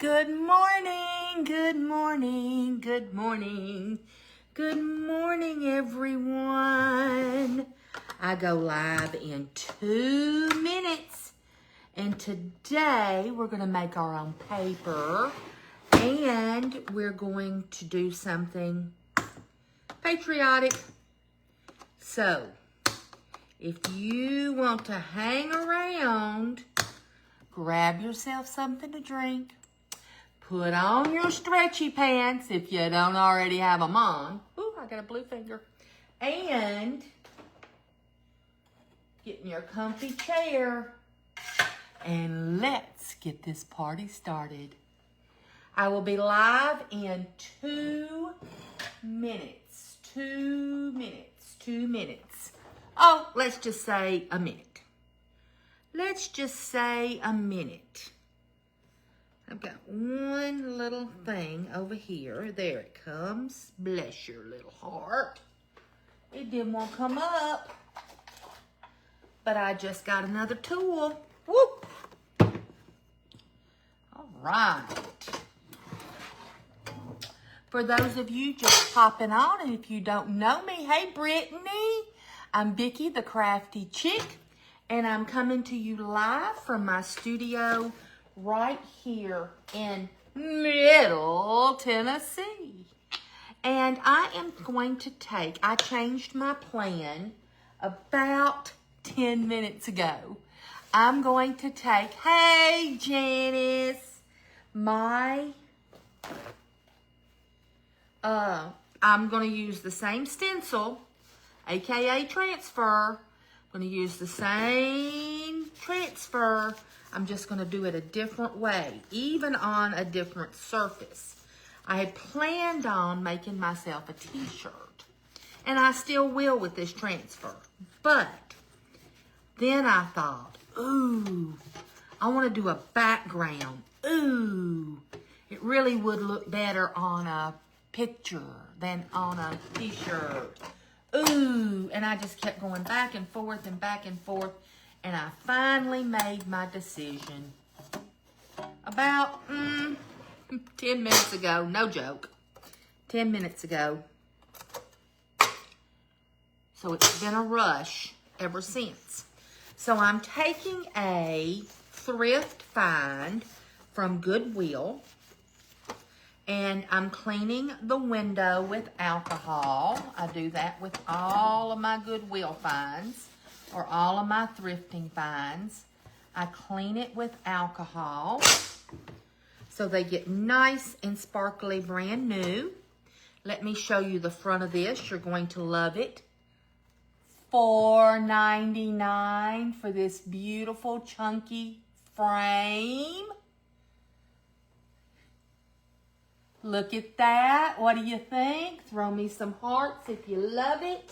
Good morning, good morning, good morning. Good morning, everyone. I go live in 2 minutes. And today we're going to make our own paper. And we're going to do something patriotic. So, if you want to hang around, grab yourself something to drink. Put on your stretchy pants if you don't already have them on. Ooh, I got a blue finger. And get in your comfy chair. And let's get this party started. I will be live in 2 minutes. 2 minutes. 2 minutes. Oh, let's just say a minute. Let's just say a minute. I've got one little thing over here. There it comes. Bless your little heart. It didn't want to come up. But I just got another tool. Whoop! All right. For those of you just popping on, and if you don't know me, hey Brittany. I'm Vicki, the Crafty Chick. And I'm coming to you live from my studio right here in Middle Tennessee. And I am going to I changed my plan about 10 minutes ago. I'm going to take, hey Janice, I'm going to use the same stencil, aka transfer. I'm going to use the same transfer. I'm just going to do it a different way, even on a different surface. I had planned on making myself a t-shirt, and I still will with this transfer. But then I thought, ooh, I want to do a background. Ooh, it really would look better on a picture than on a t-shirt. Ooh, and I just kept going back and forth and back and forth. And I finally made my decision about 10 minutes ago. No joke. 10 minutes ago. So it's been a rush ever since. So I'm taking a thrift find from Goodwill. And I'm cleaning the window with alcohol. I do that with all of my Goodwill finds, or all of my thrifting finds. I clean it with alcohol so they get nice and sparkly brand new. Let me show you the front of this. You're going to love it. $4.99 for this beautiful chunky frame. Look at that. What do you think? Throw me some hearts if you love it.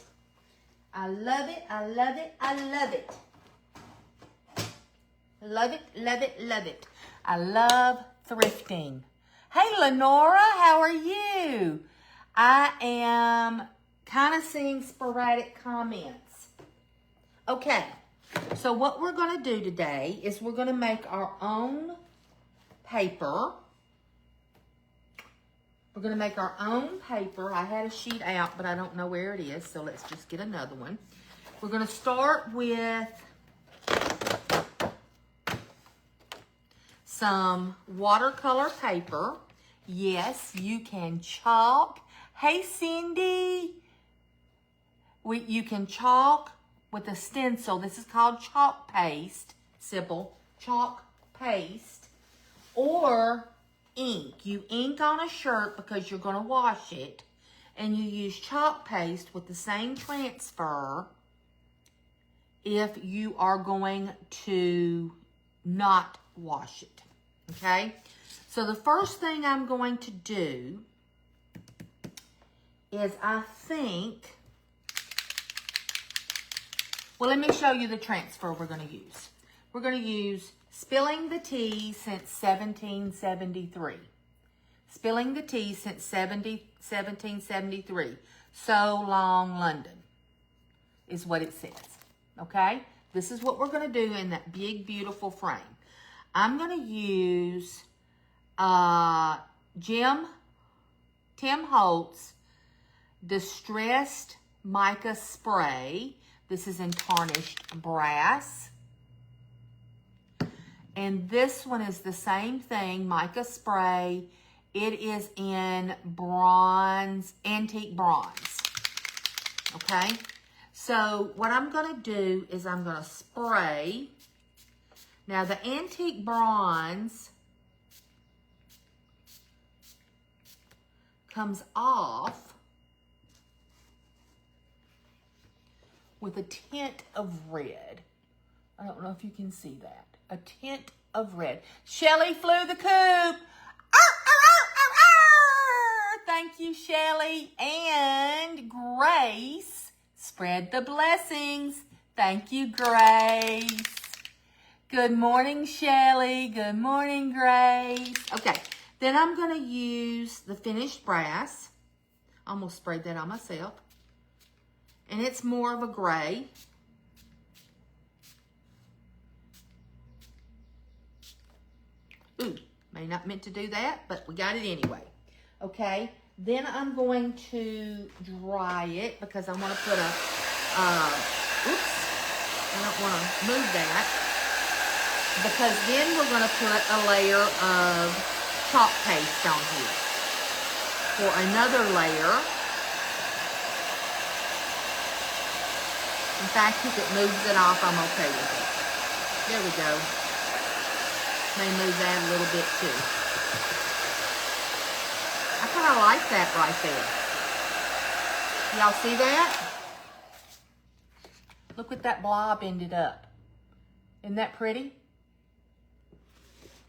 I love it, I love it, I love it. Love it, love it, love it. I love thrifting. Hey, Lenora, how are you? I am kind of seeing sporadic comments. Okay, so what we're going to do today is we're going to make our own paper. We're going to make our own paper. I had a sheet out, but I don't know where it is, so let's just get another one. We're going to start with some watercolor paper. Yes, you can chalk. Hey, Cindy. You can chalk with a stencil. This is called chalk paste. Simple. Chalk paste. Or ink. You ink on a shirt because you're going to wash it, and you use chalk paste with the same transfer if you are going to not wash it, okay? So the first thing I'm going to do is well, let me show you the transfer we're going to use. We're going to use Spilling the Tea since 1773. Spilling the Tea since 1773. So long, London, is what it says. Okay? This is what we're going to do in that big, beautiful frame. I'm going to use Tim Holtz Distressed Mica Spray. This is in tarnished brass. And this one is the same thing, mica spray. It is in bronze, antique bronze. Okay? So what I'm going to do is I'm going to spray. Now the antique bronze comes off with a tint of red. I don't know if you can see that. A tint of red. Shelly flew the coop. Thank you, Shelly. And Grace spread the blessings. Thank you, Grace. Good morning, Shelly. Good morning, Grace. Okay, then I'm going to use the finished brass. I almost sprayed that on myself. And it's more of a gray. Ooh, may not meant to do that, but we got it anyway. Okay, then I'm going to dry it because I want to put a, oops, I don't want to move that. Because then we're going to put a layer of chalk paste on here. For another layer. In fact, if it moves it off, I'm okay with it. There we go. May move that a little bit too. I kind of like that right there. Y'all see that? Look what that blob ended up. Isn't that pretty?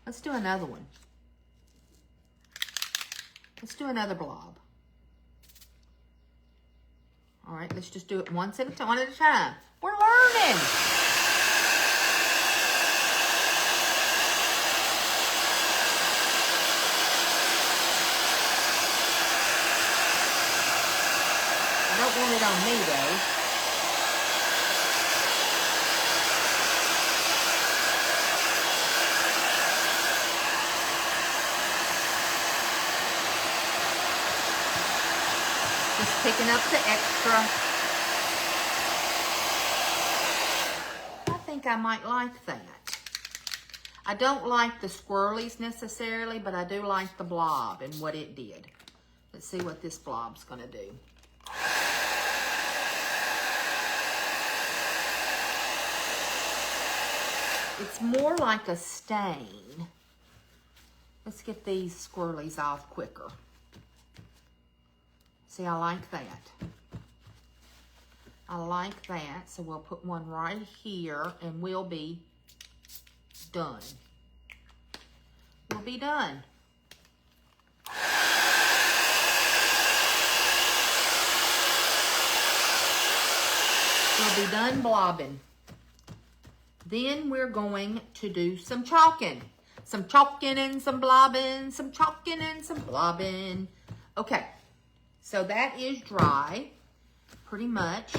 Let's do another one. Let's do another blob. All right, let's just do it one at a time. We're learning. I don't want it on me though. Just picking up the extra. I think I might like that. I don't like the swirlies necessarily, but I do like the blob and what it did. Let's see what this blob's gonna do. It's more like a stain. Let's get these swirlies off quicker. See, I like that. I like that. So we'll put one right here and we'll be done. We'll be done. We'll be done blobbing. Then we're going to do some chalking. Some chalking and some blobbing. Some chalking and some blobbing. Okay. So that is dry, pretty much.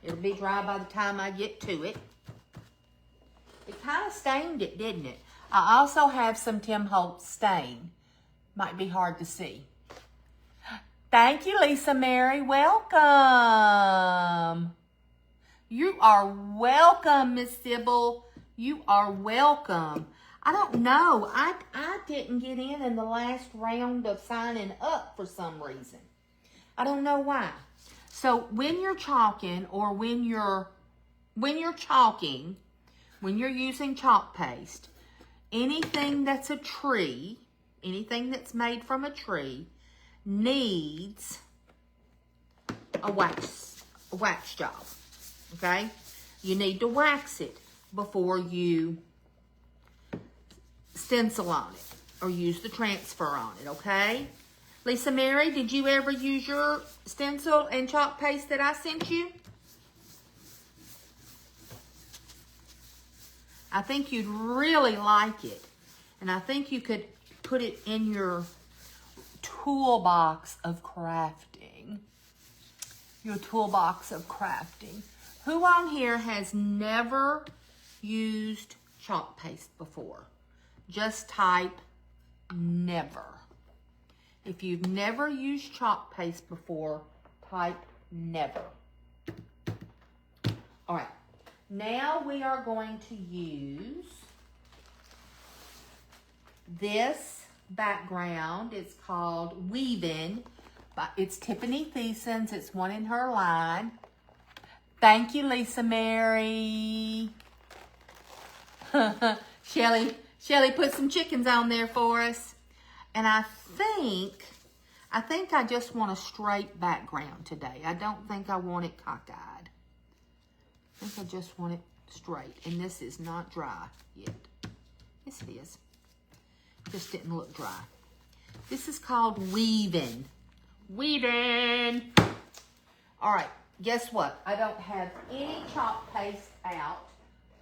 It'll be dry by the time I get to it. It kind of stained it, didn't it? I also have some Tim Holtz stain. Might be hard to see. Thank you, Lisa Mary. Welcome. You are welcome, Miss Sybil. You are welcome. I don't know. I didn't get in the last round of signing up for some reason. I don't know why. So when you're chalking or when you're chalking, when you're using chalk paste, anything that's a tree, anything that's made from a tree needs a wax job. Okay? You need to wax it before you stencil on it or use the transfer on it, okay? Lisa Mary, did you ever use your stencil and chalk paste that I sent you? I think you'd really like it. And I think you could put it in your toolbox of crafting. Your toolbox of crafting. Who on here has never used chalk paste before? Just type never. If you've never used chalk paste before, type never. All right, now we are going to use this background. It's called Weaving. It's Tiffany Thiessen's. It's one in her line. Thank you, Lisa Mary. Shelly put some chickens on there for us. And I think I just want a straight background today. I don't think I want it cockeyed. I think I just want it straight. And this is not dry yet. Yes, it is. Just didn't look dry. This is called Weaving. Weaving. All right, guess what? I don't have any chalk paste out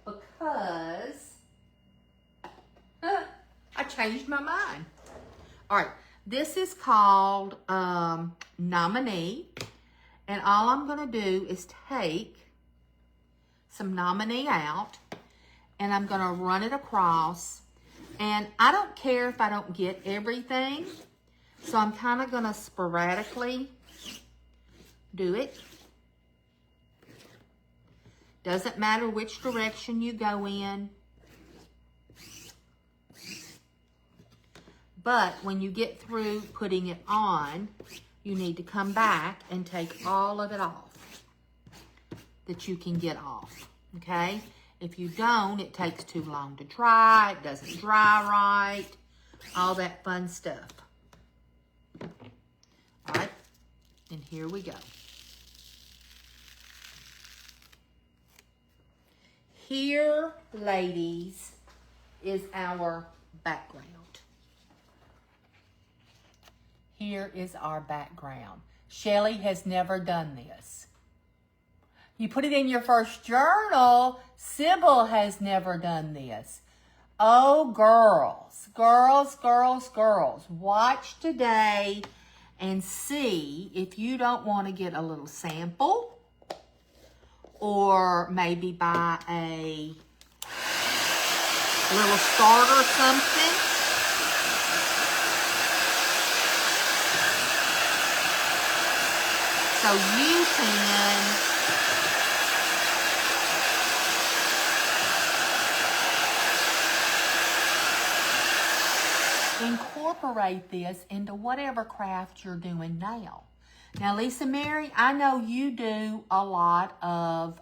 because I changed my mind. All right, this is called Nominee. And all I'm going to do is take some Nominee out and I'm going to run it across. And I don't care if I don't get everything. So I'm kind of going to sporadically do it. Doesn't matter which direction you go in. But when you get through putting it on, you need to come back and take all of it off that you can get off, okay? If you don't, it takes too long to dry. It doesn't dry right. All that fun stuff. All right, and here we go. Here, ladies, is our background. Here is our background. Shelly has never done this. You put it in your first journal. Sybil has never done this. Oh, girls, girls, girls, girls, watch today and see if you don't want to get a little sample or maybe buy a little start or something. So you can incorporate this into whatever craft you're doing now. Now, Lisa Mary, I know you do a lot of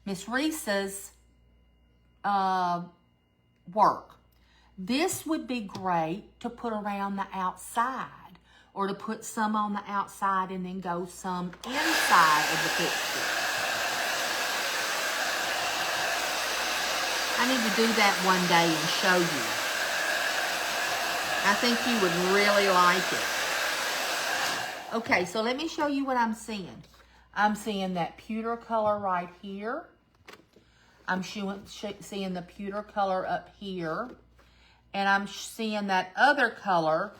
Miss Reese's work. This would be great to put around the outside or to put some on the outside and then go some inside of the picture. I need to do that one day and show you. I think you would really like it. Okay, so let me show you what I'm seeing. I'm seeing that pewter color right here. I'm seeing the pewter color up here. And I'm seeing that other color.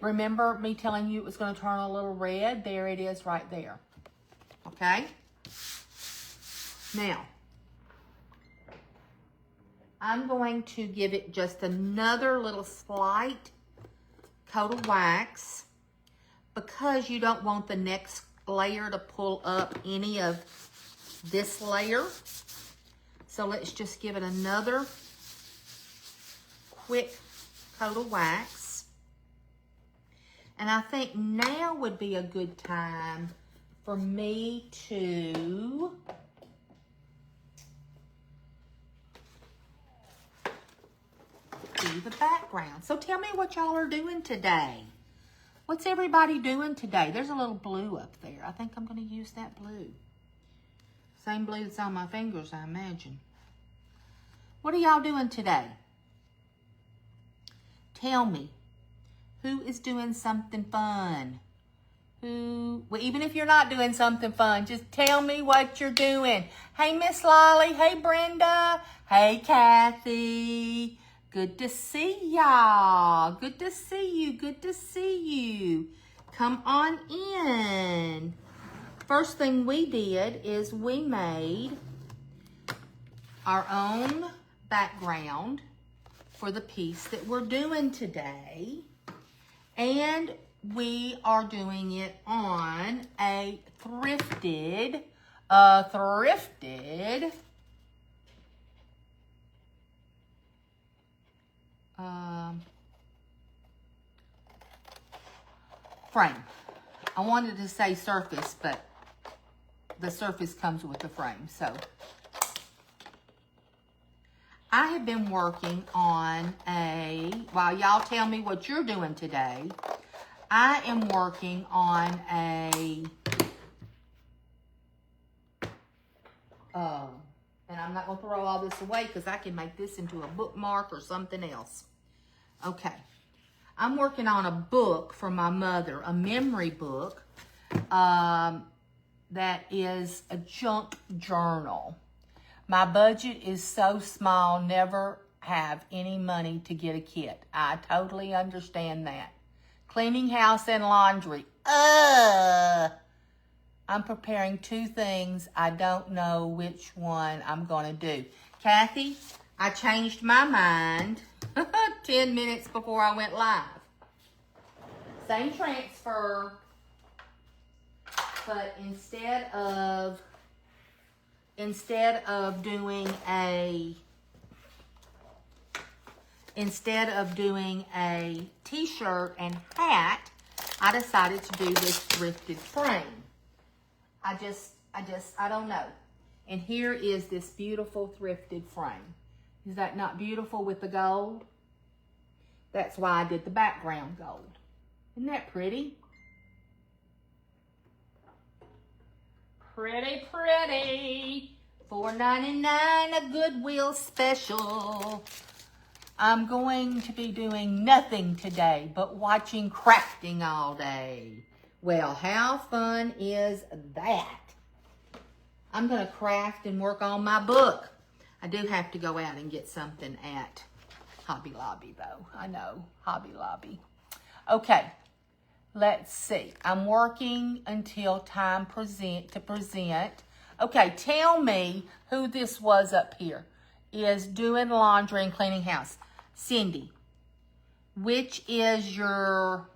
Remember me telling you it was going to turn a little red? There it is right there. Okay? Now, I'm going to give it just another little slight coat of wax because you don't want the next layer to pull up any of this layer. So let's just give it another quick coat of wax. And I think now would be a good time for me to do the background. So tell me what y'all are doing today. What's everybody doing today? There's a little blue up there. I think I'm going to use that blue. Same blue that's on my fingers, I imagine. What are y'all doing today? Tell me. Who is doing something fun? Well, even if you're not doing something fun, just tell me what you're doing. Hey, Miss Lolly. Hey, Brenda. Hey, Kathy. Good to see y'all. Good to see you. Good to see you. Come on in. First thing we did is we made our own background for the piece that we're doing today. And we are doing it on a thrifted frame. I wanted to say surface, but the surface comes with the frame. So I have been working on while y'all tell me what you're doing today, I am working on and I'm not going to throw all this away because I can make this into a bookmark or something else. Okay. I'm working on a book for my mother, a memory book that is a junk journal. My budget is so small, never have any money to get a kit. I totally understand that. Cleaning house and laundry. I'm preparing 2 things. I don't know which one I'm going to do. Kathy, I changed my mind 10 minutes before I went live. Same transfer, but instead of doing a t-shirt and hat, I decided to do this thrifted frame. I don't know. And here is this beautiful thrifted frame. Is that not beautiful with the gold? That's why I did the background gold. Isn't that pretty? Pretty, pretty. $4.99, a Goodwill special. I'm going to be doing nothing today but watching crafting all day. Well, how fun is that? I'm going to craft and work on my book. I do have to go out and get something at Hobby Lobby, though. I know, Hobby Lobby. Okay, let's see. I'm working until time to present. Okay, tell me who this was up here. Is doing laundry and cleaning house. Cindy, which is your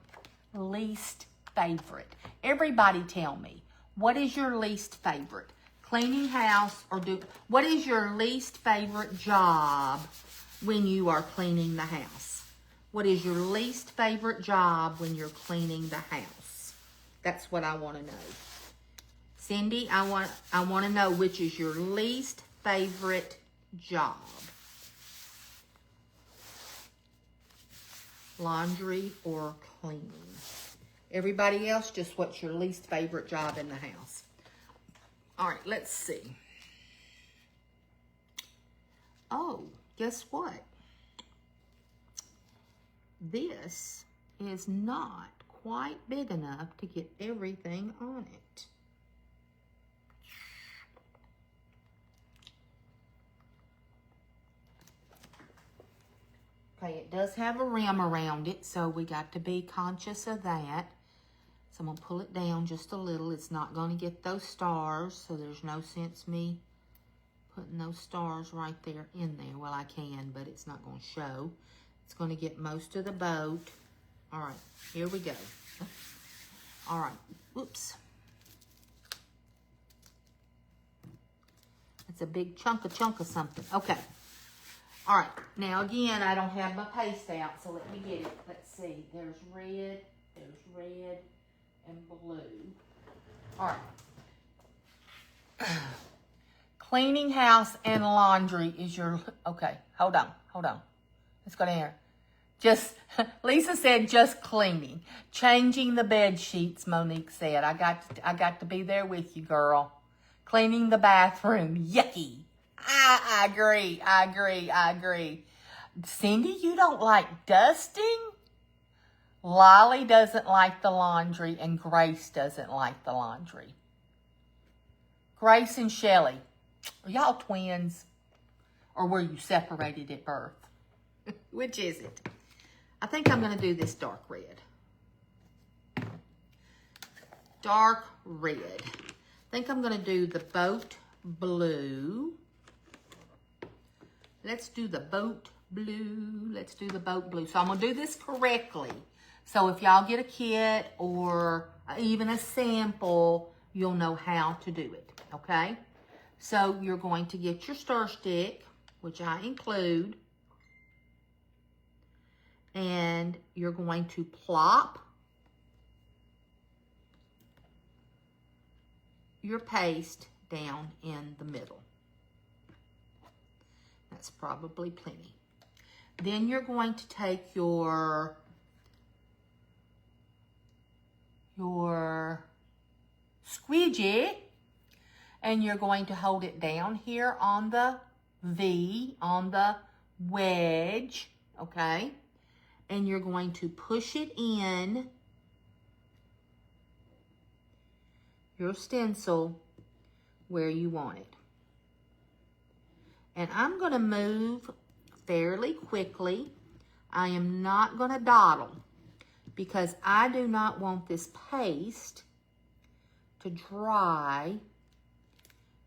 least favorite? Everybody tell me. What is your least favorite? Cleaning house or what is your least favorite job when you are cleaning the house? What is your least favorite job when you're cleaning the house? That's what I want to know. Cindy, I want to know which is your least favorite job. Laundry or cleaning. Everybody else, just what's your least favorite job in the house? All right, let's see. Oh, guess what? This is not quite big enough to get everything on it. Okay, it does have a rim around it, so we got to be conscious of that. So I'm going to pull it down just a little. It's not going to get those stars, so there's no sense me putting those stars right there in there. Well, I can, but it's not going to show. It's going to get most of the boat. All right, here we go. All right, whoops. It's a big chunk of something. Okay. All right, now again, I don't have my paste out, so let me get it. Let's see, there's red, and blue. All right. Cleaning house and laundry is your, okay, hold on. Let's go down here. Lisa said just cleaning. Changing the bed sheets, Monique said. I got to be there with you, girl. Cleaning the bathroom, yucky. I agree. Cindy, you don't like dusting? Lolly doesn't like the laundry, and Grace doesn't like the laundry. Grace and Shelly, are y'all twins? Or were you separated at birth? Which is it? I think I'm going to do this dark red. Dark red. I think I'm going to do the boat blue. Let's do the boat blue. Let's do the boat blue. So I'm going to do this correctly. So if y'all get a kit or even a sample, you'll know how to do it, okay? So you're going to get your stir stick, which I include, and you're going to plop your paste down in the middle. That's probably plenty. Then you're going to take your squeegee and you're going to hold it down here on the V, on the wedge, okay? And you're going to push it in your stencil where you want it. And I'm going to move fairly quickly. I am not going to dawdle because I do not want this paste to dry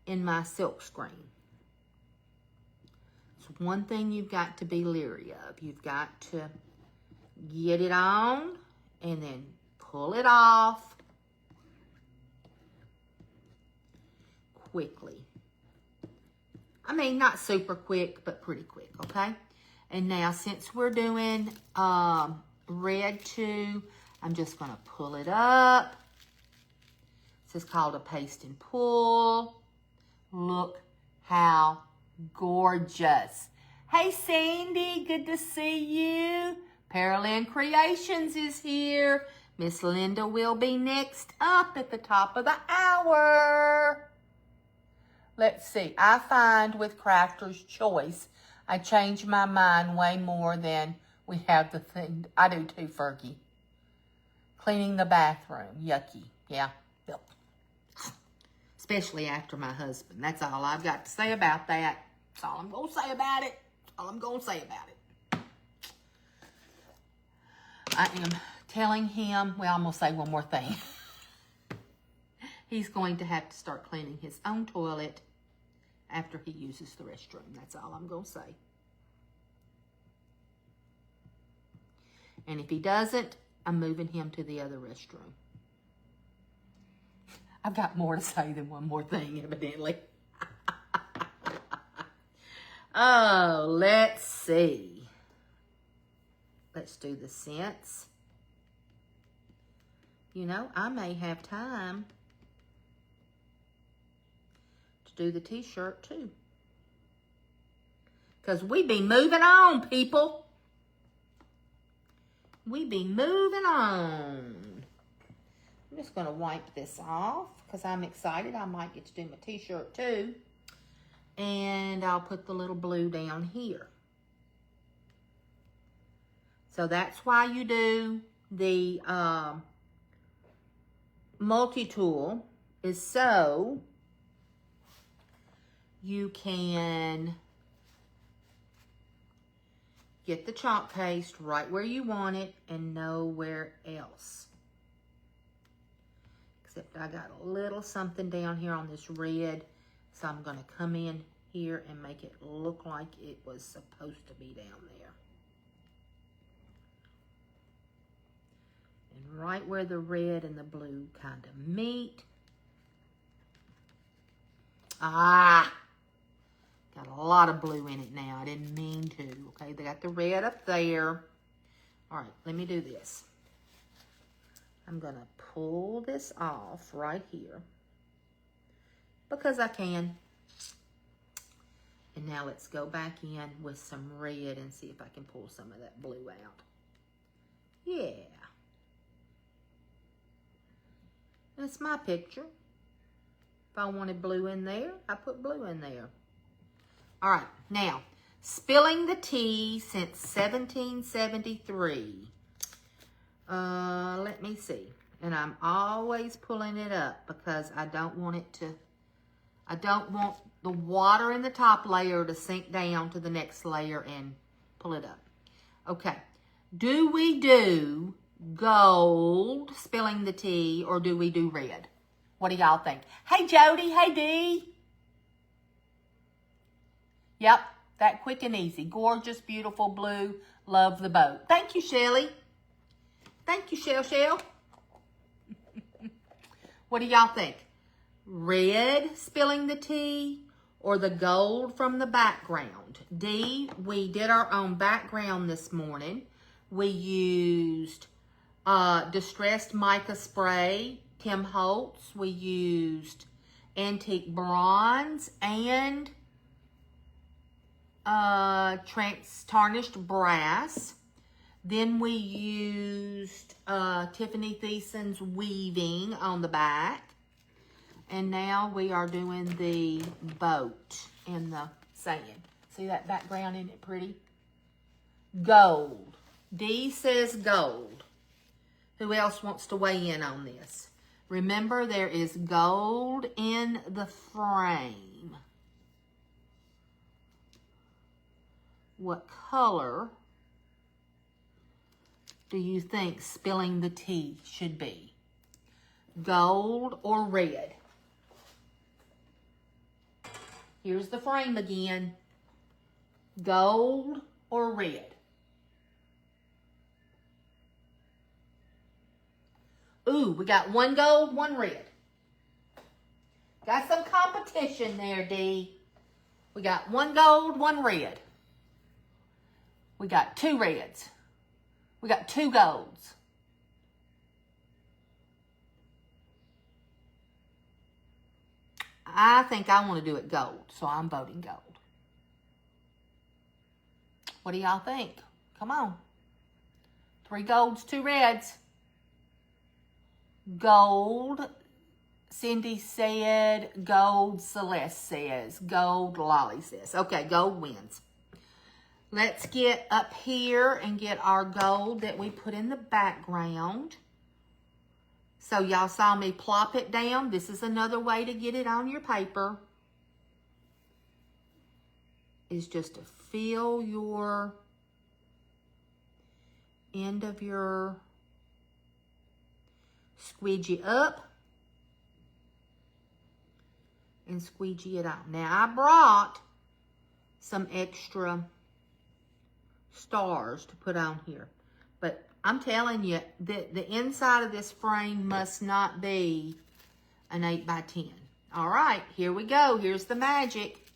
in my silk screen. It's one thing you've got to be leery of. You've got to get it on and then pull it off quickly. I mean, not super quick, but pretty quick, okay? And now, since we're doing red too, I'm just going to pull it up. This is called a paste and pull. Look how gorgeous. Hey, Sandy, good to see you. Pearland Creations is here. Miss Linda will be next up at the top of the hour. Let's see. I find with Crafter's Choice, I change my mind way more than we have the thing. I do too, Fergie. Cleaning the bathroom. Yucky. Yeah. Yep. Especially after my husband. That's all I've got to say about that. That's all I'm going to say about it. That's all I'm going to say about it. I am telling him, well, I'm going to say one more thing. He's going to have to start cleaning his own toilet after he uses the restroom. That's all I'm going to say. And if he doesn't, I'm moving him to the other restroom. I've got more to say than one more thing, evidently. Oh, let's see. Let's do the scents. You know, I may have time to do the t-shirt too. Because we be moving on, people. We be moving on. I'm just going to wipe this off because I'm excited. I might get to do my t-shirt too. And I'll put the little blue down here. So that's why you do the multi-tool, is so you can get the chalk paste right where you want it and nowhere else. Except I got a little something down here on this red, so I'm going to come in here and make it look like it was supposed to be down there. And right where the red and the blue kind of meet. Ah! Got a lot of blue in it now. I didn't mean to. Okay, they got the red up there. All right, let me do this. I'm going to pull this off right here because I can. And now let's go back in with some red and see if I can pull some of that blue out. Yeah. That's my picture. If I wanted blue in there, I put blue in there. All right, now, spilling the tea since 1773. Let me see. And I'm always pulling it up because I don't want it to, I don't want the water in the top layer to sink down to the next layer and pull it up. Okay, do we do gold, spilling the tea, or do we do red? What do y'all think? Hey, Jody. Hey, Dee. Yep, That quick and easy. Gorgeous, beautiful blue. Love the boat. Thank you, Shelly. Thank you, Shell. What do y'all think? Red spilling the tea or the gold from the background? D, we did our own background this morning. We used Distressed Mica Spray, Tim Holtz. We used Antique Bronze and Tarnished Brass. Then we used Tiffany Thiessen's Weaving on the back. And now we are doing the boat in the sand. See that background, isn't it pretty? Gold. D says gold. Who else wants to weigh in on this? Remember, there is gold in the frame. What color do you think spilling the tea should be? Gold or red? Here's the frame again. Gold or red? Ooh, we got one gold, one red. Got some competition there, D. We got one gold, one red. We got two reds. We got two golds. I think I want to do it gold, so I'm voting gold. What do y'all think? Come on. 3 golds, 2 reds. Gold, Cindy said. Gold, Celeste says. Gold, Lolly says. Okay, gold wins. Let's get up here and get our gold that we put in the background. So y'all saw me plop it down. This is another way to get it on your paper. Is just to fill your end of your squeegee up and squeegee it out. Now I brought some extra stars to put on here, but I'm telling you that the inside of this frame must not be an 8 by 10. All right, here we go. Here's the magic.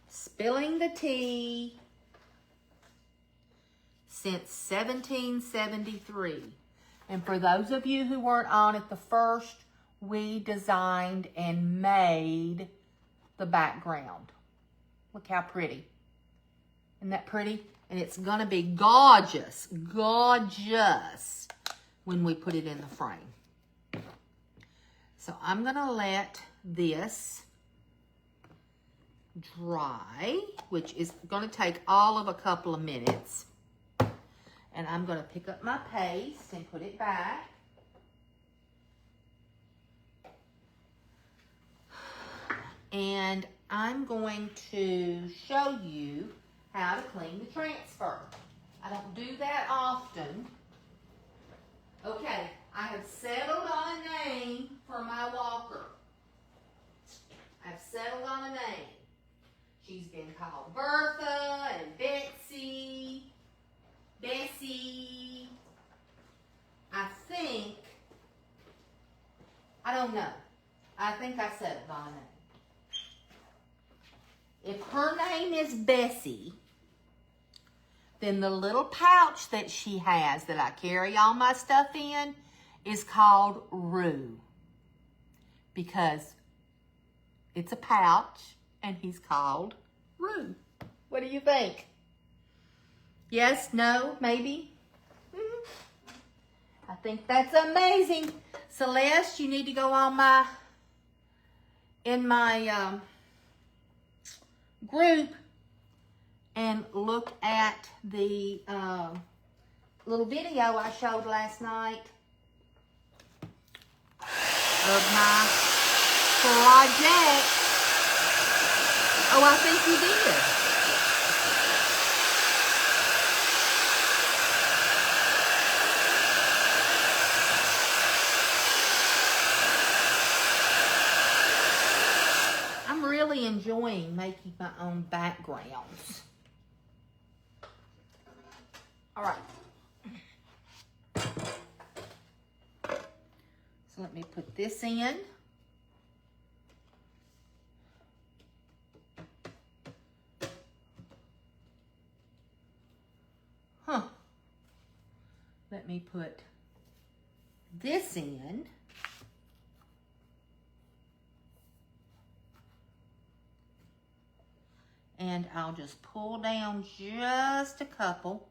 Spilling the tea since 1773. And for those of you who weren't on at the first, we designed and made the background. Look how pretty. Isn't that pretty? And it's going to be gorgeous, gorgeous when we put it in the frame. So I'm going to let this dry, which is going to take all of a couple of minutes. And I'm going to pick up my paste and put it back. And I'm going to show you how to clean the transfer. I don't do that often. Okay, I have settled on a name for my walker. I've settled on a name. She's been called Bertha and Betsy, Bessie. I don't know. I think I settled on a name. If her name is Bessie, then the little pouch that she has that I carry all my stuff in is called Rue. Because it's a pouch and he's called Rue. What do you think? Yes, no, maybe? I think that's amazing. Celeste, you need to go on in my group and look at the little video I showed last night of my project. Oh, I think you did. enjoying making my own backgrounds. All right. So let me put this in. Let me put this in. And I'll just pull down just a couple,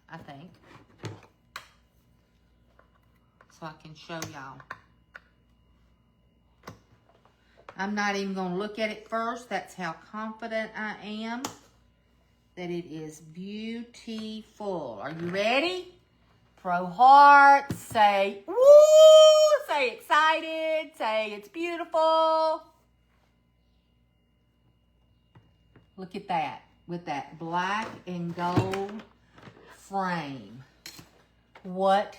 I think, so I can show y'all. I'm not even going to look at it first. That's how confident I am that it is beautiful. Are you ready? Throw hearts. Say, woo! Say excited. Say it's beautiful. Look at that. With that black and gold frame. What?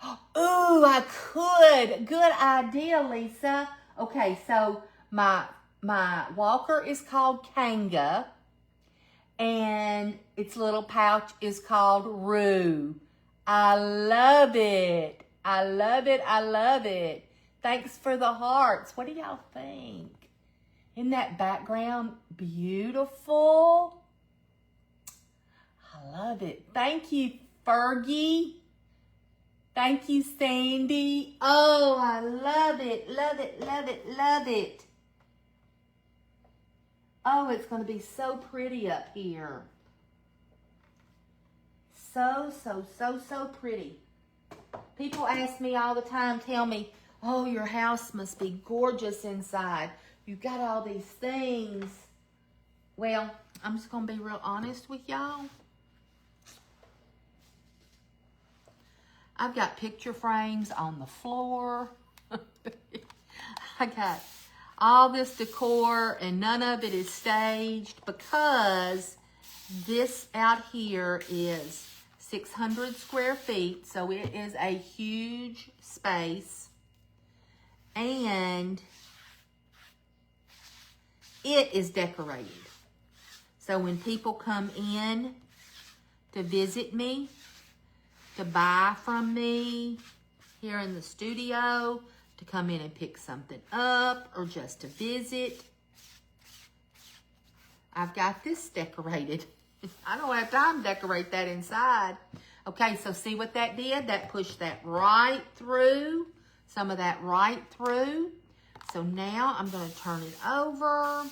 Ooh, I could. Good idea, Lisa. Okay, so my walker is called Kanga, and its little pouch is called Roo. I love it. I love it. I love it. Thanks for the hearts. What do y'all think? Isn't that background beautiful? I love it. Thank you, Fergie. Thank you, Sandy. Oh, I love it, love it, love it, love it. Oh, it's going to be so pretty up here. So, so, so, so pretty. People ask me all the time, tell me, oh, your house must be gorgeous inside. You got all these things. Well, I'm just going to be real honest with y'all. I've got picture frames on the floor. I got all this decor and none of it is staged because this out here is 600 square feet. So it is a huge space. And it is decorated. So when people come in to visit me, to buy from me here in the studio, to come in and pick something up, or just to visit, I've got this decorated. I don't have time to decorate that inside. Okay, so see what that did? That pushed that right through, some of that right through. So now I'm going to turn it over.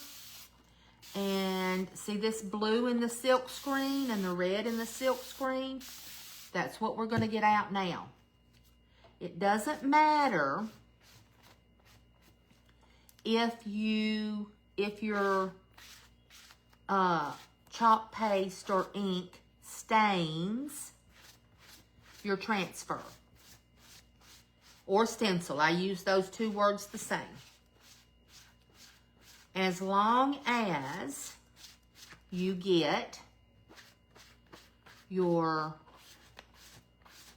And see this blue in the silk screen and the red in the silk screen? That's what we're going to get out now. It doesn't matter if your chalk paste or ink stains your transfer or stencil. I use those two words the same. As long as you get your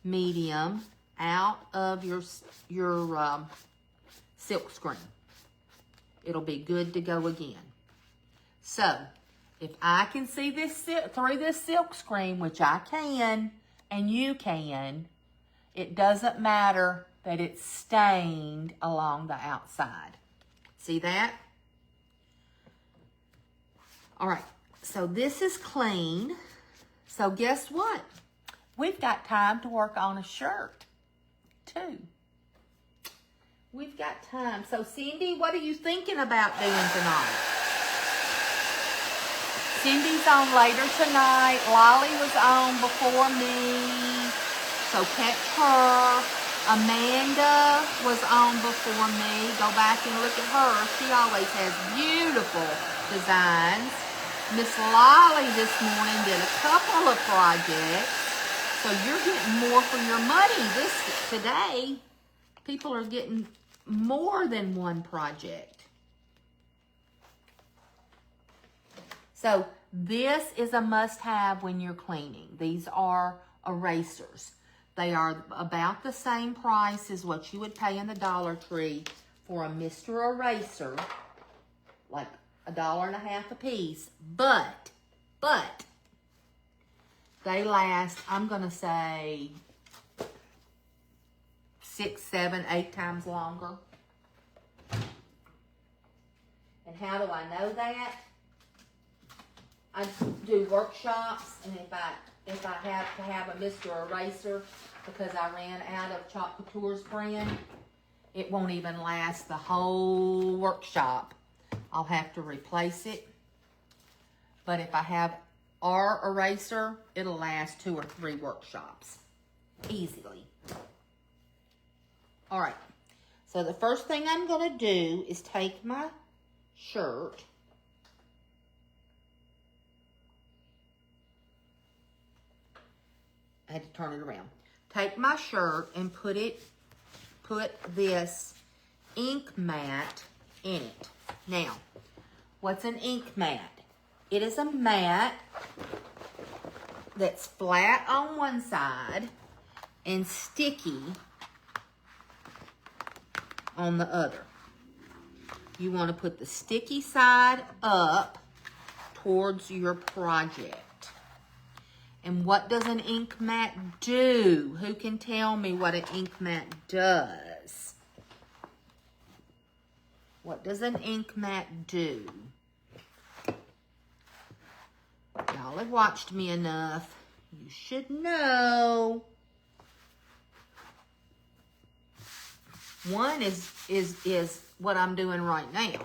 medium out of your silk screen, it'll be good to go again. So if I can see this through this silk screen, which I can and you can, it doesn't matter that it's stained along the outside. See that? All right, so this is clean. So guess what? We've got time to work on a shirt, too. We've got time. So, Cindy, what are you thinking about doing tonight? Cindy's on later tonight. Lolly was on before me. So, catch her. Amanda was on before me. Go back and look at her. She always has beautiful designs. Miss Lolly this morning did a couple of projects. So you're getting more for your money today. People are getting more than one project. So this is a must-have when you're cleaning. These are erasers. They are about the same price as what you would pay in the Dollar Tree for a Mr. Eraser, like $1.50 a piece. But they last, I'm gonna say 6, 7, 8 times longer. And how do I know that? I do workshops, and if I have to have a Mr. Eraser because I ran out of Chalk Couture's brand, it won't even last the whole workshop. I'll have to replace it. But if I have our eraser, it'll last 2 or 3 workshops easily. All right, so the first thing I'm gonna do is take my shirt I had to turn it around. Take my shirt and put this ink mat in it. Now, what's an ink mat? It is a mat that's flat on one side and sticky on the other. You want to put the sticky side up towards your project. And what does an ink mat do? Who can tell me what an ink mat does? What does an ink mat do? Y'all have watched me enough. You should know. One is what I'm doing right now.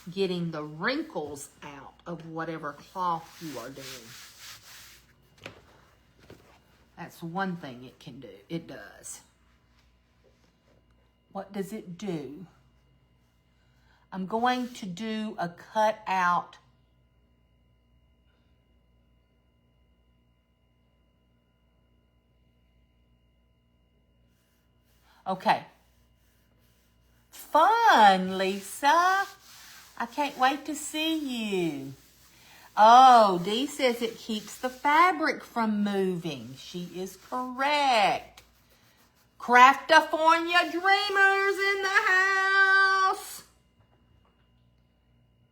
Getting the wrinkles out of whatever cloth you are doing. That's one thing it can do. It does. What does it do? I'm going to do a cutout. Okay. Fun, Lisa. I can't wait to see you. Oh, Dee says it keeps the fabric from moving. She is correct. Craftafornia Dreamers in the house.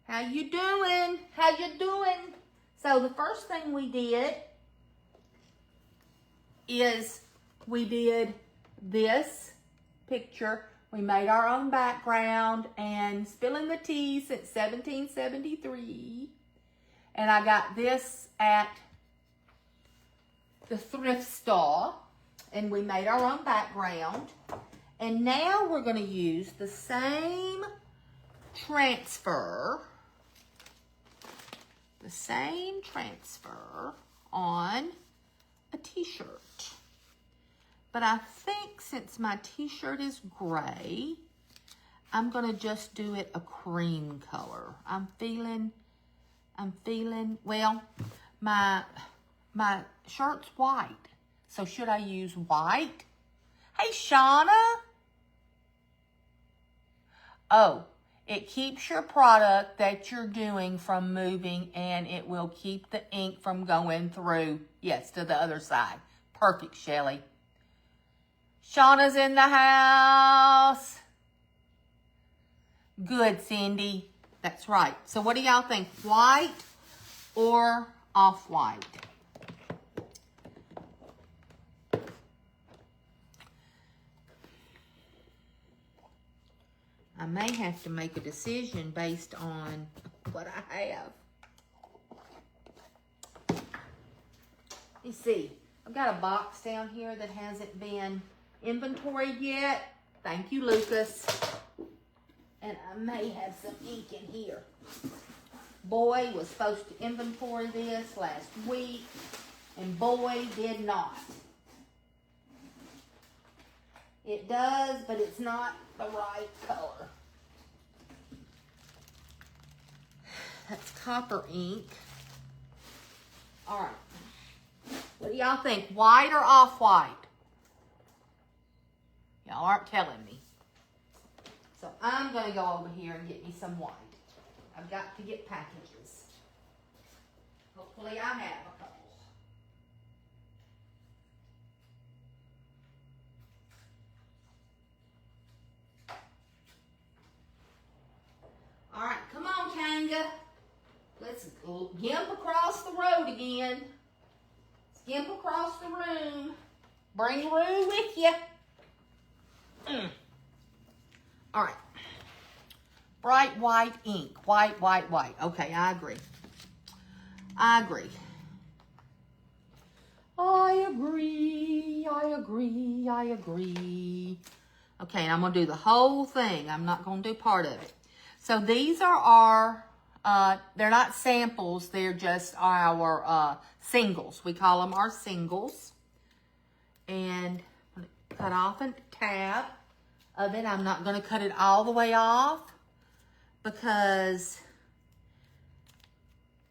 How you doing? How you doing? So the first thing we did is we did this picture. We made our own background and spilling the tea since 1773. And I got this at the thrift store. And we made our own background. And now we're going to use the same transfer. The same transfer on a t-shirt. But I think since my t-shirt is gray, I'm going to just do it a cream color. I'm feeling, well, my shirt's white. So should I use white? Hey, Shauna. Oh, it keeps your product that you're doing from moving, and it will keep the ink from going through, yes, to the other side. Perfect, Shelly. Shauna's in the house. Good, Cindy. That's right. So what do y'all think? White or off-white? I may have to make a decision based on what I have. Let me see. I've got a box down here that hasn't been inventoried yet. Thank you, Lucas. And I may have some ink in here. Boy was supposed to inventory this last week, and boy did not. It does, but it's not the right color. That's copper ink. All right. What do y'all think? White or off-white? Y'all aren't telling me. So I'm going to go over here and get me some white. I've got to get packages. Hopefully I have a couple. All right, come on, Kanga. Let's gimp across the road again. Skimp across the room. Bring Roo with you. All right. Bright white ink. White, white, white. Okay, I agree. I agree. I agree. I agree. I agree. Okay, and I'm going to do the whole thing. I'm not going to do part of it. So these are our, they're not samples. They're just our singles. We call them our singles. And I'm going to cut off a tab of it. I'm not going to cut it all the way off because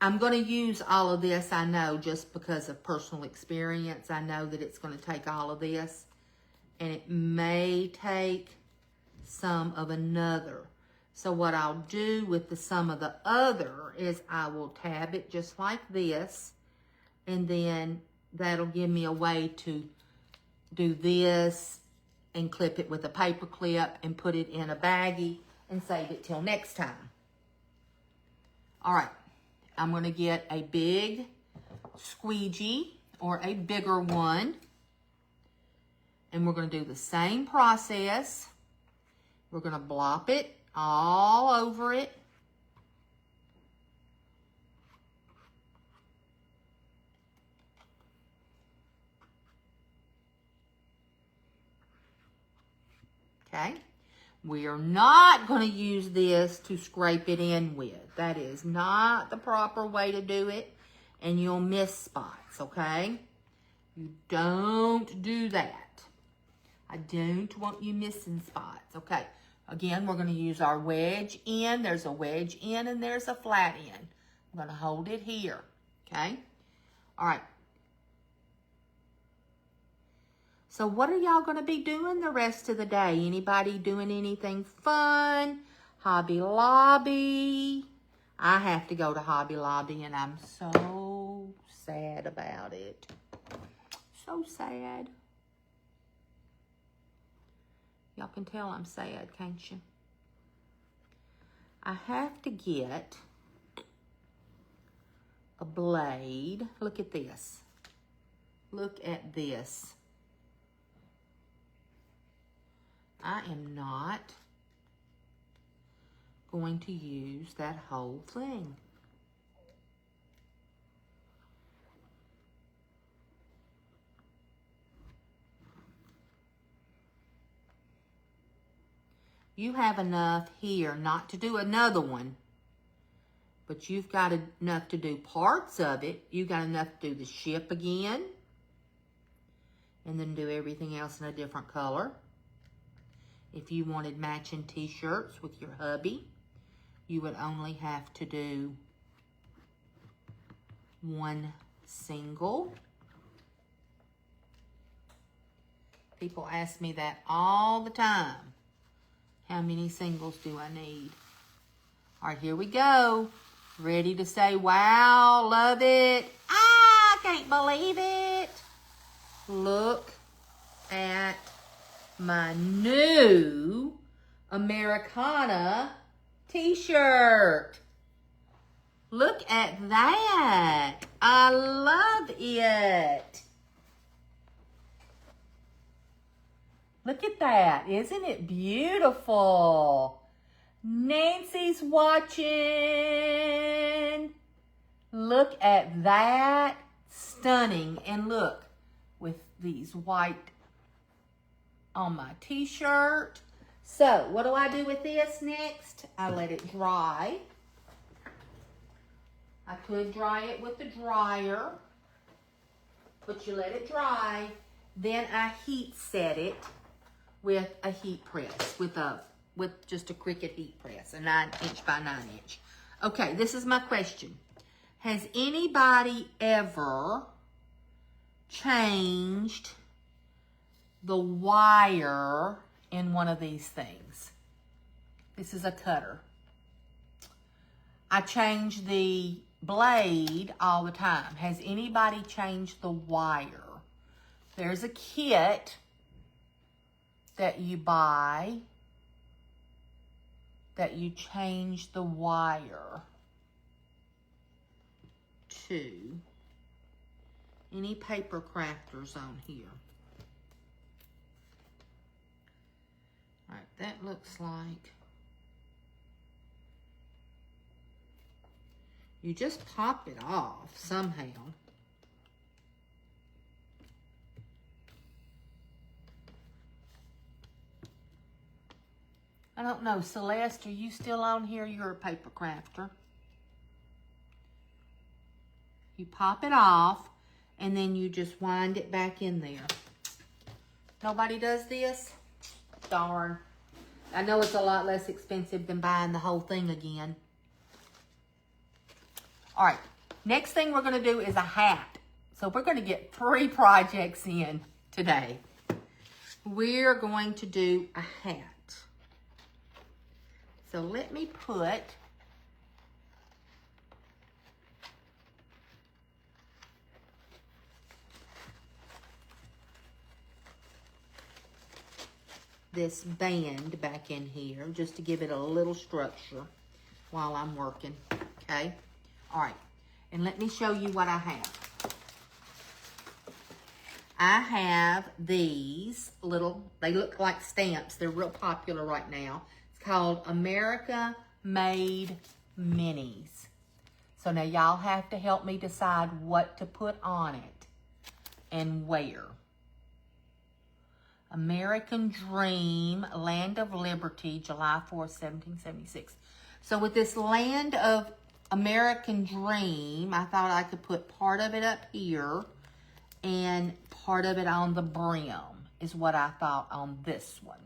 I'm going to use all of this, I know, just because of personal experience. I know that it's going to take all of this, and it may take some of another. So what I'll do with some of the other is I will tab it just like this, and then that'll give me a way to do this and clip it with a paper clip and put it in a baggie and save it till next time. All right, I'm going to get a big squeegee or a bigger one, and we're going to do the same process. We're going to blop it all over it. Okay, we are not going to use this to scrape it in with. That is not the proper way to do it, and you'll miss spots, okay? You don't do that. I don't want you missing spots, okay? Again, we're going to use our wedge end. There's a wedge end and there's a flat end. I'm going to hold it here, okay? All right. So what are y'all going to be doing the rest of the day? Anybody doing anything fun? Hobby Lobby? I have to go to Hobby Lobby and I'm so sad about it. So sad. Y'all can tell I'm sad, can't you? I have to get a blade. Look at this. Look at this. I am not going to use that whole thing. You have enough here not to do another one, but you've got enough to do parts of it. You've got enough to do the ship again, and then do everything else in a different color. If you wanted matching t-shirts with your hubby, you would only have to do one single. People ask me that all the time. How many singles do I need? All right, here we go. Ready to say, wow, love it. I can't believe it. Look at my new Americana t-shirt. Look at that. I love it. Look at that. Isn't it beautiful? Nancy's watching. Look at that. Stunning. And look, with these white on my t-shirt. So, what do I do with this next? I let it dry. I could dry it with the dryer, but you let it dry. Then I heat set it with a heat press, with just a Cricut heat press, a 9" by 9". Okay, this is my question. Has anybody ever changed the wire in one of these things? This is a cutter. I changed the blade all the time. Has anybody changed the wire? There's a kit that you buy that you change the wire to. Any paper crafters on here? All right, that looks like you just pop it off somehow. I don't know, Celeste, are you still on here? You're a paper crafter. You pop it off, and then you just wind it back in there. Nobody does this? Darn. I know it's a lot less expensive than buying the whole thing again. All right, next thing we're going to do is a hat. So we're going to get 3 projects in today. We're going to do a hat. So let me put this band back in here just to give it a little structure while I'm working, okay? All right, and let me show you what I have. I have these little, they look like stamps. They're real popular right now. It's called America Made Minis. So now y'all have to help me decide what to put on it and where. American Dream, Land of Liberty, July 4th, 1776. So with this Land of American Dream, I thought I could put part of it up here and part of it on the brim is what I thought on this one.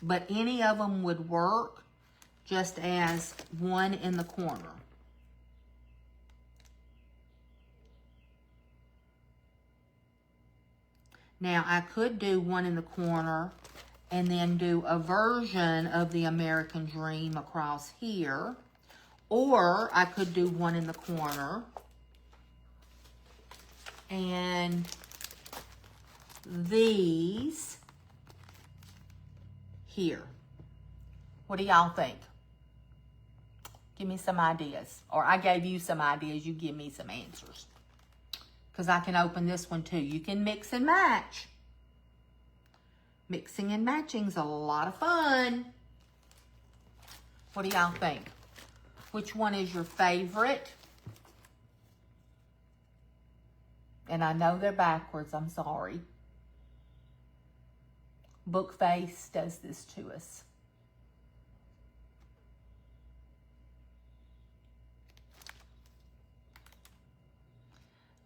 But any of them would work just as one in the corner. Now, I could do one in the corner and then do a version of the American Dream across here. Or I could do one in the corner and these here. What do y'all think? Give me some ideas. Or I gave you some ideas, you give me some answers. Because I can open this one too. You can mix and match. Mixing and matching's a lot of fun. What do y'all think? Which one is your favorite? And I know they're backwards, I'm sorry. Bookface does this to us.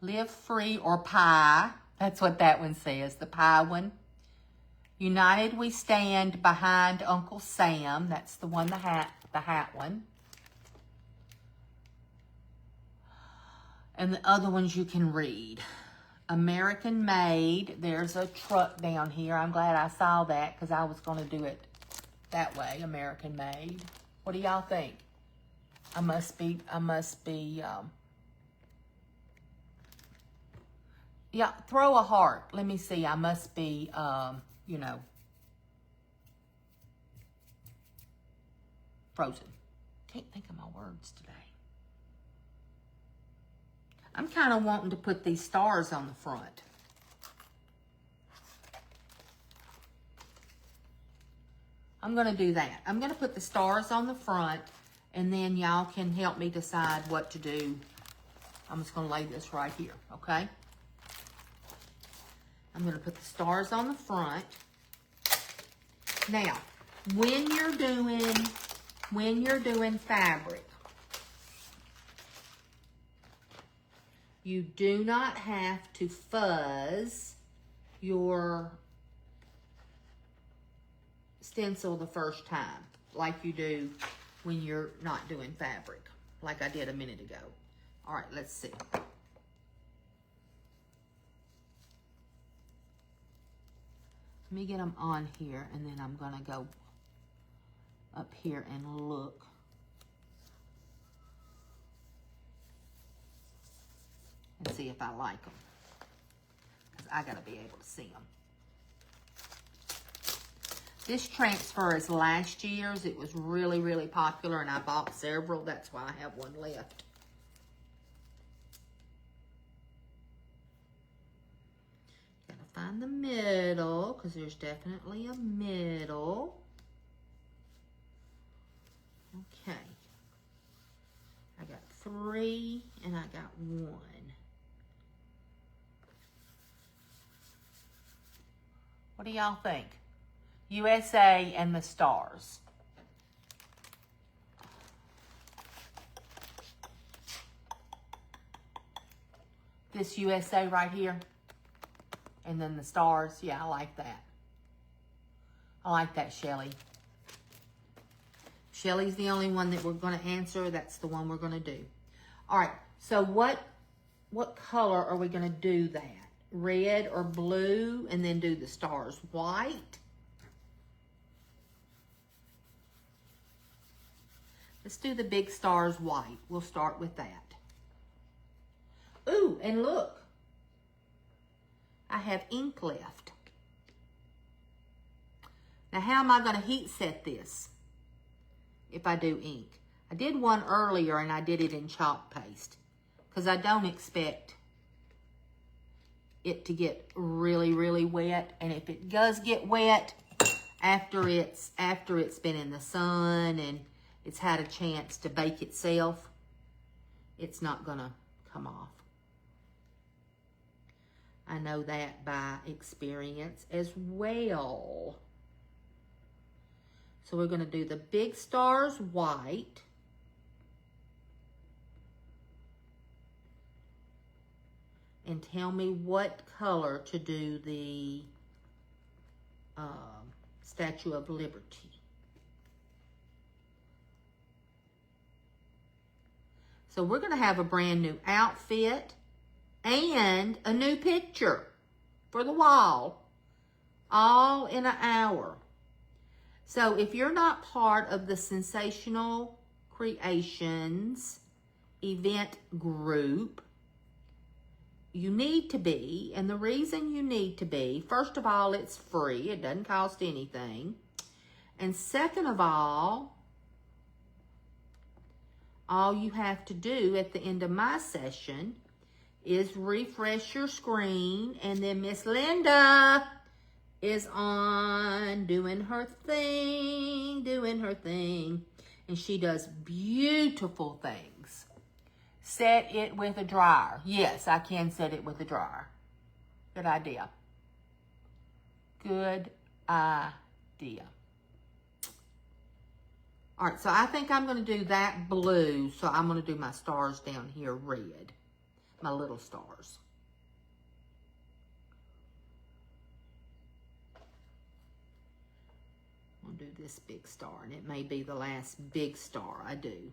Live Free or Pie. That's what that one says, the pie one. United we stand behind Uncle Sam. That's the one, the hat one. And the other ones you can read. American Made. There's a truck down here. I'm glad I saw that because I was going to do it that way. American Made. What do y'all think? I must be, yeah, throw a heart. Let me see. I must be, you know, frozen. Can't think of my words today. I'm kind of wanting to put these stars on the front. I'm going to do that. I'm going to put the stars on the front, and then y'all can help me decide what to do. I'm just going to lay this right here, okay? I'm going to put the stars on the front. Now, when you're doing fabric, you do not have to fuzz your stencil the first time like you do when you're not doing fabric, like I did a minute ago. All right, let's see. me get them on here, and then I'm gonna go up here and look. And see if I like them. Because I gotta be able to see them. This transfer is last year's. It was really, really popular, and I bought several. That's why I have one left. Gotta find the middle, because there's definitely a middle. Okay. I got 3, and I got 1. What do y'all think? USA and the stars. This USA right here. And then the stars. Yeah, I like that. I like that, Shelly. Shelly's the only one that we're going to answer. That's the one we're going to do. All right. So what color are we going to do that? Red or blue, and then do the stars white. Let's do the big stars white. We'll start with that. Ooh, and look. I have ink left. Now, how am I going to heat set this if I do ink? I did one earlier, and I did it in chalk paste because I don't expect it to get really, really wet. And if it does get wet after it's been in the sun and it's had a chance to bake itself, it's not gonna come off. I know that by experience as well. So we're gonna do the big stars white. And tell me what color to do the Statue of Liberty. So we're going to have a brand new outfit and a new picture for the wall, all in an hour. So if you're not part of the Sensational Creations event group, you need to be, and the reason you need to be, first of all, it's free. It doesn't cost anything. And second of all you have to do at the end of my session is refresh your screen, and then Miss Linda is on doing her thing, and she does beautiful things. Set it with a dryer. Yes, I can set it with a dryer. Good idea. Good idea. All right, so I think I'm going to do that blue. So I'm going to do my stars down here red. My little stars. I'll do this big star, and it may be the last big star I do.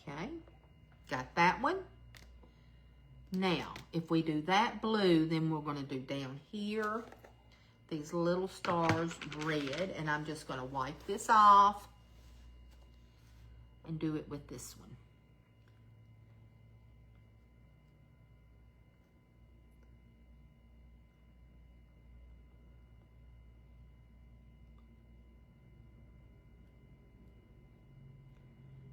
Okay, got that one. Now, if we do that blue, then we're going to do down here these little stars red, and I'm just going to wipe this off and do it with this one.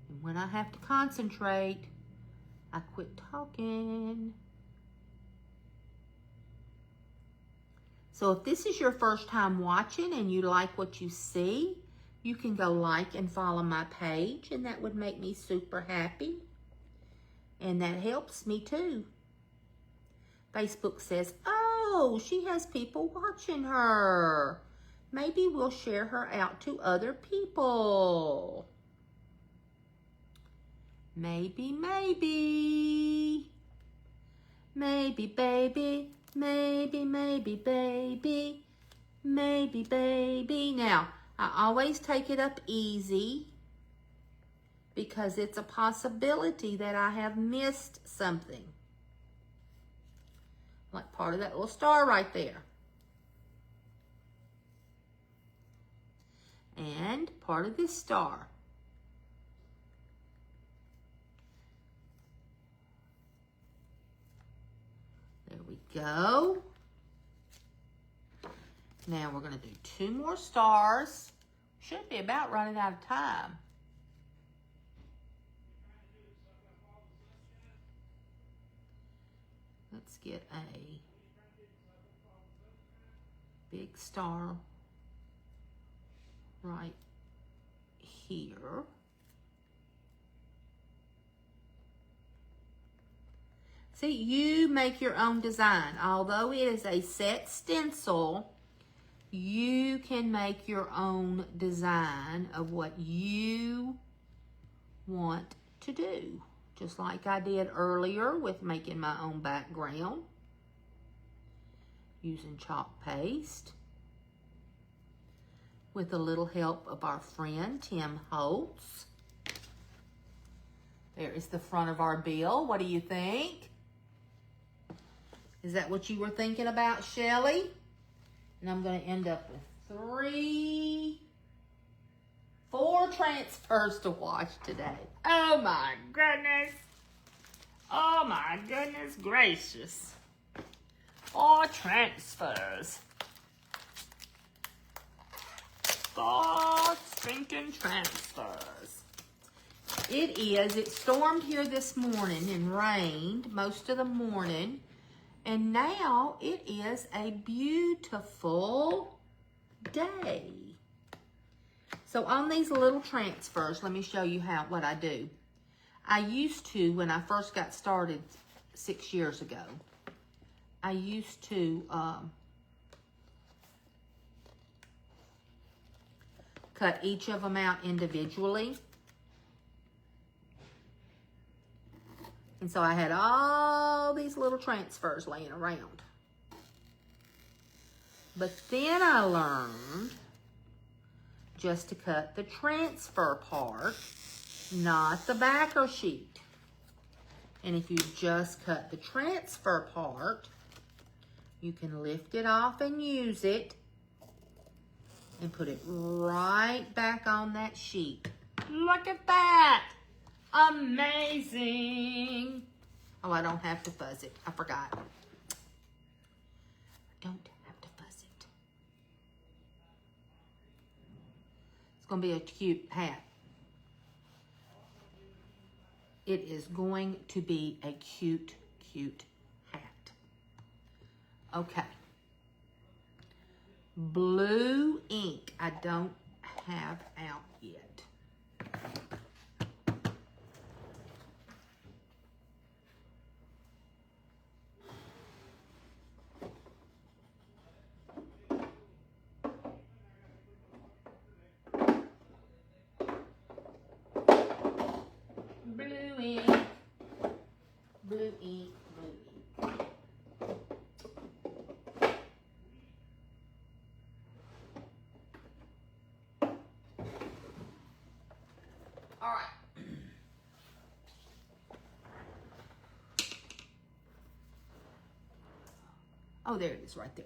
And when I have to concentrate, I quit talking. So if this is your first time watching and you like what you see, you can go like and follow my page, and that would make me super happy. And that helps me too. Facebook says, oh, she has people watching her. Maybe we'll share her out to other people. Maybe, maybe. Maybe, baby. Maybe, maybe, baby. Maybe, baby. Now, I always take it up easy because it's a possibility that I have missed something. Like part of that little star right there. And part of this star. There we go. Now we're going to do 2 more stars. Should be about running out of time. Let's get a big star right here. See, you make your own design. Although it is a set stencil, you can make your own design of what you want to do. Just like I did earlier with making my own background. Using chalk paste. With a little help of our friend, Tim Holtz. There is the front of our bill. What do you think? Is that what you were thinking about, Shelly? And I'm going to end up with 4 transfers to wash today. Oh my goodness. Oh my goodness gracious. 4 transfers. 4 stinking transfers. It stormed here this morning and rained most of the morning. And now it is a beautiful day. So on these little transfers, let me show you what I do. I used to, when I first got started 6 years ago, I used to cut each of them out individually. And so I had all these little transfers laying around. But then I learned just to cut the transfer part, not the backer sheet. And if you just cut the transfer part, you can lift it off and use it and put it right back on that sheet. Look at that! Amazing! Oh, I don't have to fuzz it. I forgot. Don't have to fuzz it. It's going to be a cute hat. It is going to be a cute, cute hat. Okay. Blue ink I don't have out yet. Blue ink, blue ink, blue ink. All right. Oh, there it is right there.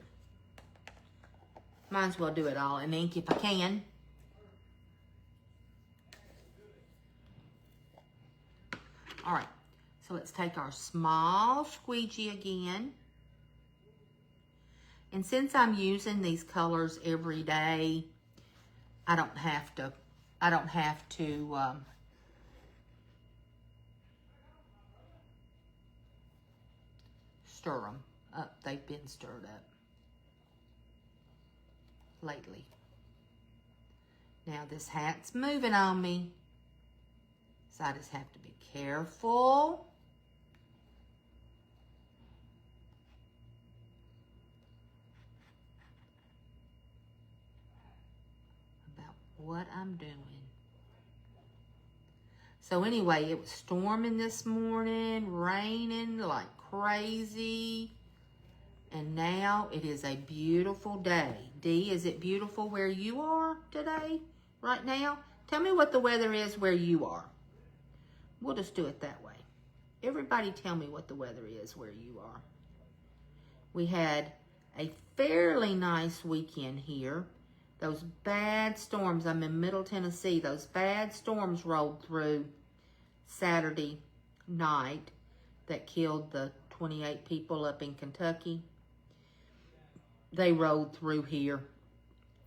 Might as well do it all in ink if I can. All right, so let's take our small squeegee again. And since I'm using these colors every day, I don't have to stir them up. They've been stirred up lately. Now this hat's moving on me, so I just have to be careful. About what I'm doing. So anyway, it was storming this morning, raining like crazy. And now it is a beautiful day. Dee, is it beautiful where you are today, right now? Tell me what the weather is where you are. we'll just do it that way. Everybody tell me what the weather is where you are. We had a fairly nice weekend here. Those bad storms, I'm in Middle Tennessee, those bad storms rolled through Saturday night that killed the 28 people up in Kentucky. They rolled through here.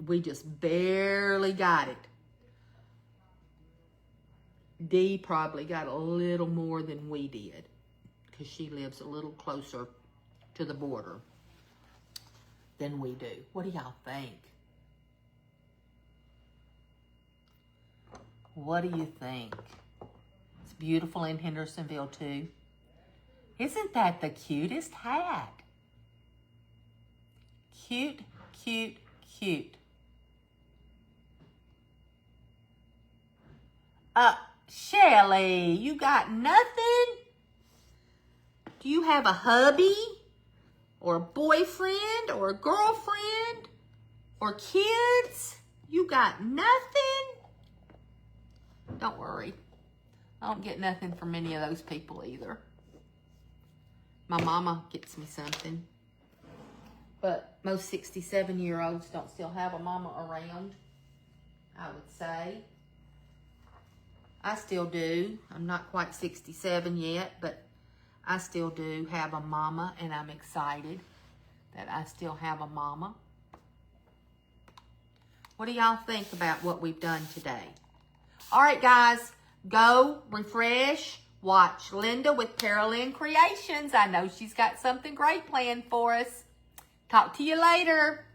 We just barely got it. Dee probably got a little more than we did because she lives a little closer to the border than we do. What do y'all think? What do you think? It's beautiful in Hendersonville too. Isn't that the cutest hat? Cute, cute, cute. Shelly, you got nothing? Do you have a hubby? Or a boyfriend? Or a girlfriend? Or kids? You got nothing? Don't worry. I don't get nothing from any of those people either. My mama gets me something. But most 67-year-olds don't still have a mama around, I would say. I still do. I'm not quite 67 yet, but I still do have a mama, and I'm excited that I still have a mama. What do y'all think about what we've done today? All right, guys, go refresh. Watch Linda with Carolyn Creations. I know she's got something great planned for us. Talk to you later.